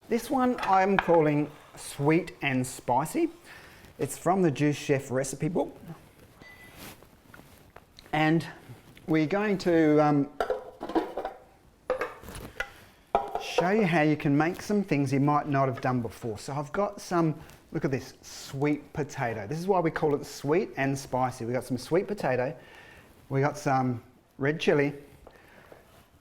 This one I'm calling sweet and spicy. It's from the Juice Chef recipe book. And we're going to show you how you can make some things you might not have done before. So I've got some, look at this, sweet potato. This is why we call it sweet and spicy. We've got some sweet potato, we got some red chili,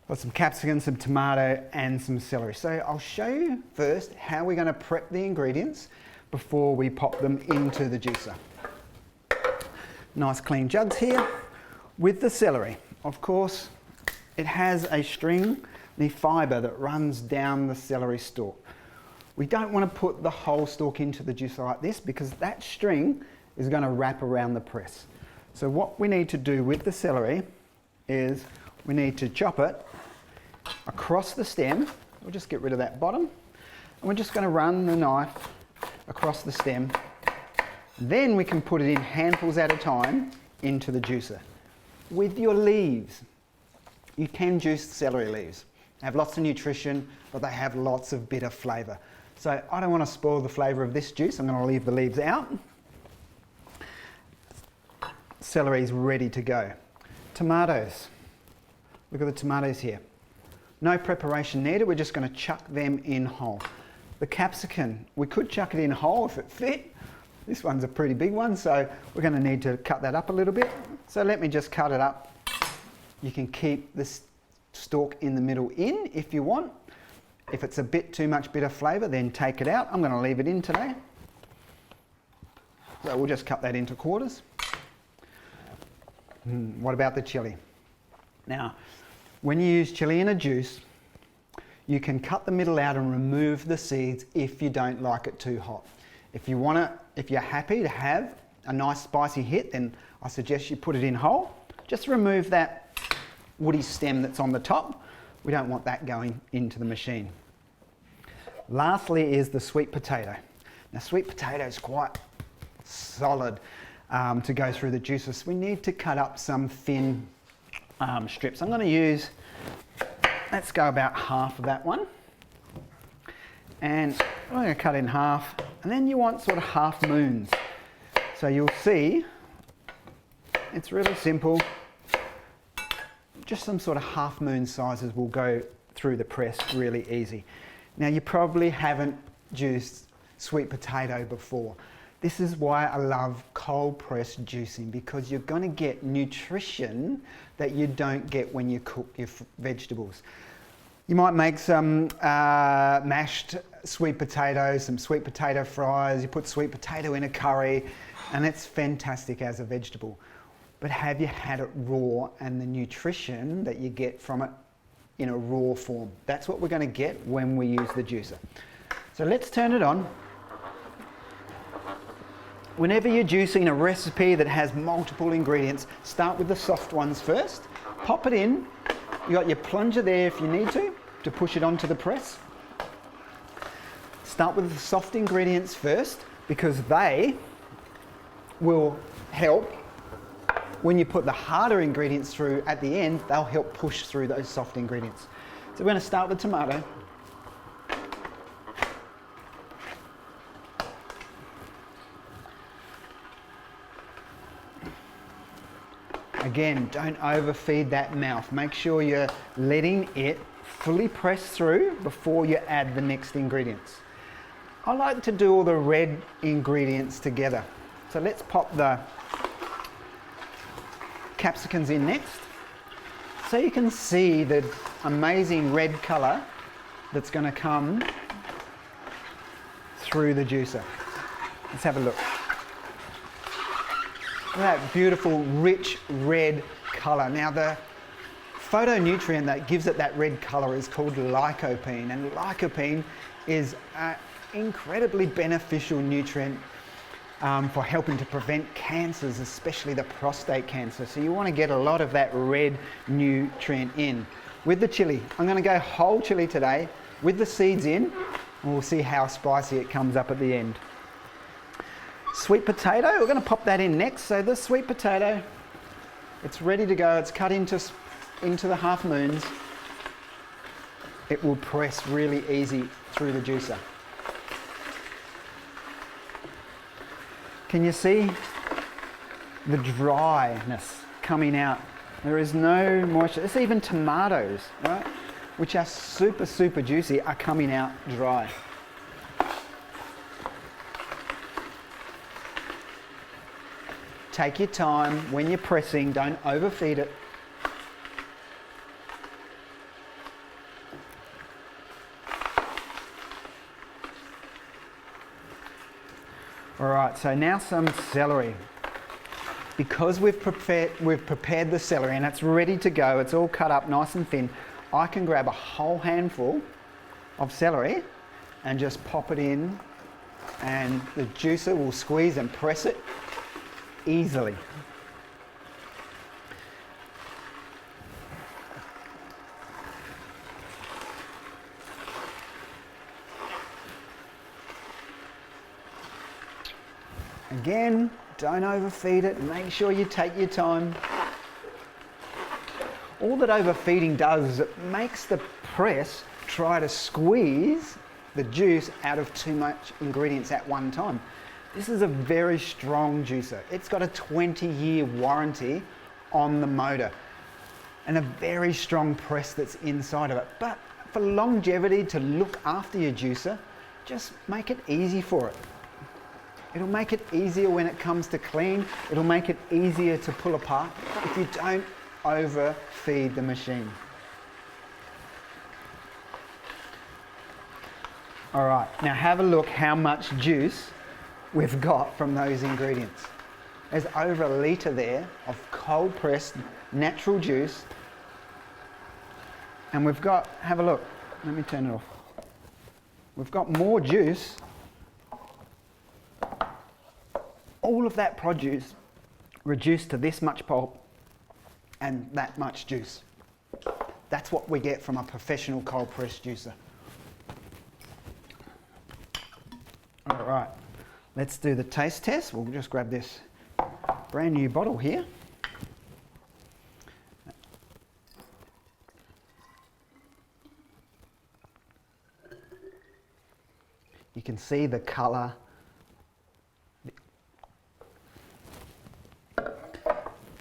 got some capsicum, some tomato and some celery. So I'll show you first how we're going to prep the ingredients before we pop them into the juicer. Nice clean jugs here. With the celery, of course, it has a string, the fibre that runs down the celery stalk. We don't want to put the whole stalk into the juicer like this because that string is going to wrap around the press. So what we need to do with the celery is we need to chop it across the stem. We'll just get rid of that bottom. And we're just going to run the knife across the stem. Then we can put it in handfuls at a time into the juicer. With your leaves, you can juice celery leaves. They have lots of nutrition, but they have lots of bitter flavour. So I don't want to spoil the flavour of this juice. I'm going to leave the leaves out. Celery is ready to go. Tomatoes. Look at the tomatoes here. No preparation needed. We're just going to chuck them in whole. The capsicum, we could chuck it in whole if it fit. This one's a pretty big one, so we're going to need to cut that up a little bit. So let me just cut it up. You can keep this stalk in the middle in if you want. If it's a bit too much bitter flavour, then take it out. I'm going to leave it in today. So we'll just cut that into quarters. What about the chilli? Now, when you use chilli in a juice, you can cut the middle out and remove the seeds if you don't like it too hot. If you're happy to have a nice spicy hit, then I suggest you put it in whole. Just remove that woody stem that's on the top. We don't want that going into the machine. Lastly is the sweet potato. Now sweet potato is quite solid to go through the juicer, so we need to cut up some thin strips. I'm going to use, let's go about half of that one. And I'm going to cut in half, and then you want sort of half moons. So you'll see, it's really simple. Just some sort of half moon sizes will go through the press really easy. Now you probably haven't juiced sweet potato before. This is why I love cold press juicing, because you're going to get nutrition that you don't get when you cook your vegetables. You might make some mashed sweet potatoes, some sweet potato fries, you put sweet potato in a curry, and it's fantastic as a vegetable. But have you had it raw and the nutrition that you get from it in a raw form? That's what we're going to get when we use the juicer. So let's turn it on. Whenever you're juicing a recipe that has multiple ingredients, start with the soft ones first. Pop it in. You got your plunger there if you need to push it onto the press. Start with the soft ingredients first because they will help when you put the harder ingredients through at the end. They'll help push through those soft ingredients. So we're going to start with tomato. Again, don't overfeed that mouth. Make sure you're letting it fully press through before you add the next ingredients. I like to do all the red ingredients together. So let's pop the capsicums in next. So you can see the amazing red colour that's going to come through the juicer. Let's have a look. Look at that beautiful, rich red colour. Now the phytonutrient that gives it that red colour is called lycopene, and lycopene is an incredibly beneficial nutrient for helping to prevent cancers, especially the prostate cancer. So you want to get a lot of that red nutrient in. With the chili, I'm going to go whole chili today with the seeds in, and we'll see how spicy it comes up at the end. Sweet potato, we're going to pop that in next. So the sweet potato, it's ready to go. It's cut into the half moons. it will press really easy through the juicer. Can you see the dryness coming out? There is no moisture. It's even tomatoes, right, which are super, super juicy, are coming out dry. Take your time when you're pressing, don't overfeed it. All right, so now some celery. Because we've prepared the celery and it's ready to go, it's all cut up nice and thin, I can grab a whole handful of celery and just pop it in, and the juicer will squeeze and press it easily. Again, don't overfeed it. Make sure you take your time. All that overfeeding does is it makes the press try to squeeze the juice out of too much ingredients at one time. This is a very strong juicer. It's got a 20-year warranty on the motor and a very strong press that's inside of it. But for longevity, to look after your juicer, just make it easy for it. It'll make it easier when it comes to clean. It'll make it easier to pull apart if you don't overfeed the machine. All right, now have a look how much juice we've got from those ingredients. There's over 1 litre there of cold pressed natural juice. And we've got, have a look, let me turn it off. We've got more juice. All of that produce reduced to this much pulp and that much juice. That's what we get from a professional cold press juicer. All right, let's do the taste test. We'll just grab this brand new bottle here. You can see the colour.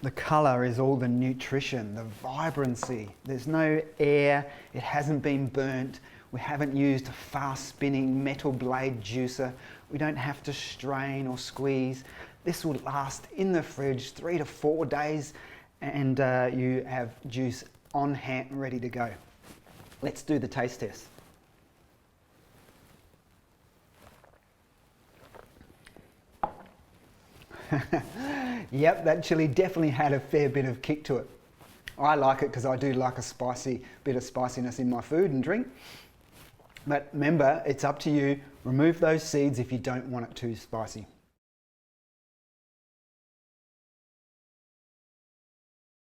The colour is all the nutrition, the vibrancy. There's no air, it hasn't been burnt. We haven't used a fast spinning metal blade juicer. We don't have to strain or squeeze. This will last in the fridge 3 to 4 days, and you have juice on hand ready to go. Let's do the taste test. Yep, that chili definitely had a fair bit of kick to it. I like it because I do like a spicy bit of spiciness in my food and drink. But remember, it's up to you. Remove those seeds if you don't want it too spicy.